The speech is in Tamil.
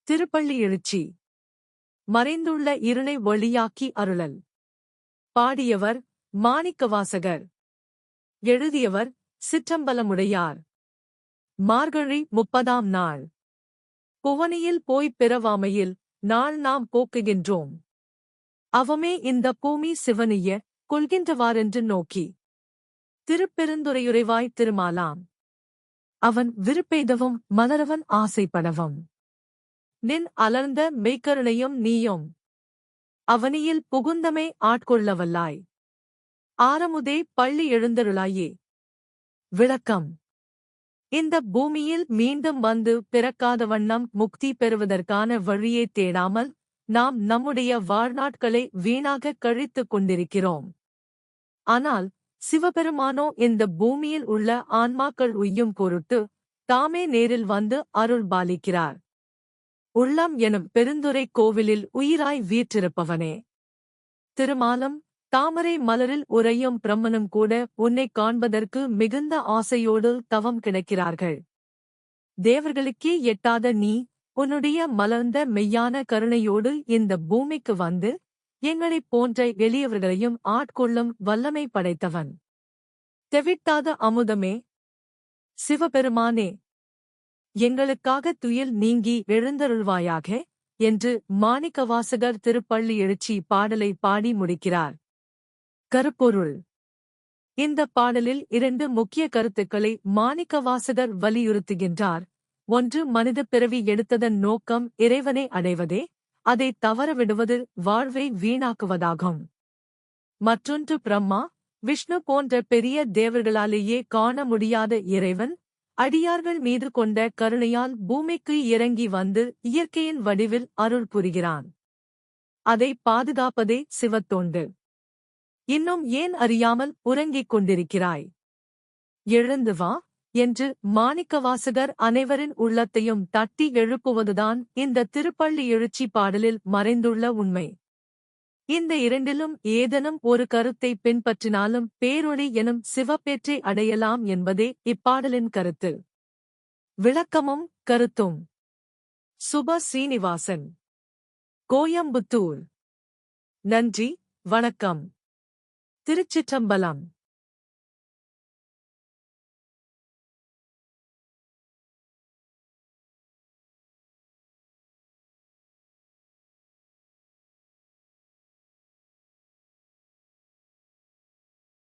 திருப்பள்ளி எழுச்சி. மறைந்துள்ள இருளை ஒளியாக்கி அருளல். பாடியவர் மாணிக்கவாசகர். எழுதியவர் சிற்றம்பலமுடையார். மார்கழி 30ஆம் நாள். புவனியில் போய்ப் பிறவாமையில் நாள் நாம் போக்குகின்றோம். அவமே இந்த பூமி சிவனிய கொள்கின்றவாறென்று நோக்கி. திருப்பெருந்துறையுறைவாய் திருமாலாம். அவன் விருப்பெய்தவும் மலரவன் ஆசைப்படவும். நின் அலர்ந்த மெய்க்கருணையும் நீயும். அவனியில் புகுந்தமை ஆட்கொள்ளவல்லாய். ஆரமுதே பள்ளி எழுந்தருளாயே. விளக்கம். இந்த பூமியில் மீண்டும் வந்து பிறக்காத வண்ணம் முக்தி பெறுவதற்கான வழியை தேடாமல் நாம் நம்முடைய வாழ்நாட்களை வீணாகக் கழித்துக் கொண்டிருக்கிறோம். ஆனால் சிவபெருமானோ இந்த பூமியில் உள்ள ஆன்மாக்கள் உய்யும் பொருட்டு தாமே நேரில் வந்து அருள் பாலிக்கிறார். உள்ளம் எனும் பெருந்துறை கோவிலில் உயிராய் வீற்றிருப்பவனே. திருமாலும் தாமரை மலரில் உறையும் பிரம்மனும் கூட உன்னைக் காண்பதற்கு மிகுந்த ஆசையோடு தவம் கிடக்கிறார்கள். தேவர்களுக்கே எட்டாத நீ உன்னுடைய மலர்ந்த மெய்யான கருணையோடு இந்த பூமிக்கு வந்து எங்களைப் போன்ற எளியவர்களையும் ஆட்கொள்ளும் வல்லமை படைத்தவன். தெவிட்டாத அமுதமே. சிவபெருமானே, எங்களுக்காக துயில் நீங்கி எழுந்தருள்வாயாக என்று மாணிக்கவாசகர் திருப்பள்ளி எழுச்சி பாடலை பாடி முடிக்கிறார். கருப்பொருள். இந்த பாடலில் 2 முக்கிய கருத்துக்களை மாணிக்கவாசகர் வலியுறுத்துகின்றார். ஒன்று, மனித பிறவி எடுத்ததன் நோக்கம் இறைவனை அடைவதே, அதை தவறவிடுவது வாழ்வை வீணாக்குவதாகும். மற்றொன்று, பிரம்மா விஷ்ணு போன்ற பெரிய தேவர்களாலேயே காண முடியாத இறைவன் அடியார்கள் மீது கொண்ட கருணையால் பூமிக்கு இறங்கி வந்து இயற்கையின் வடிவில் அருள் புரிகிறான். அதை பாதுகாப்பதே சிவத்தொண்டு. இன்னும் ஏன் அறியாமல் உறங்கிக் கொண்டிருக்கிறாய்? எழுந்து வா என்று மாணிக்கவாசகர் அனைவரின் உள்ளத்தையும் தட்டி எழுப்புவதுதான் இந்த திருப்பள்ளி எழுச்சி பாடலில் மறைந்துள்ள உண்மை. இந்த இரண்டிலும் ஏதேனும் ஒரு கருத்தை பின்பற்றினாலும் பேரொளி எனும் சிவப்பேற்றை அடையலாம் என்பதே இப்பாடலின் கருத்து. விளக்கமும் கருத்தும். சுப ஸ்ரீனிவாசன், கோயம்புத்தூர். நன்றி, வணக்கம். திருச்சிற்றம்பலம்.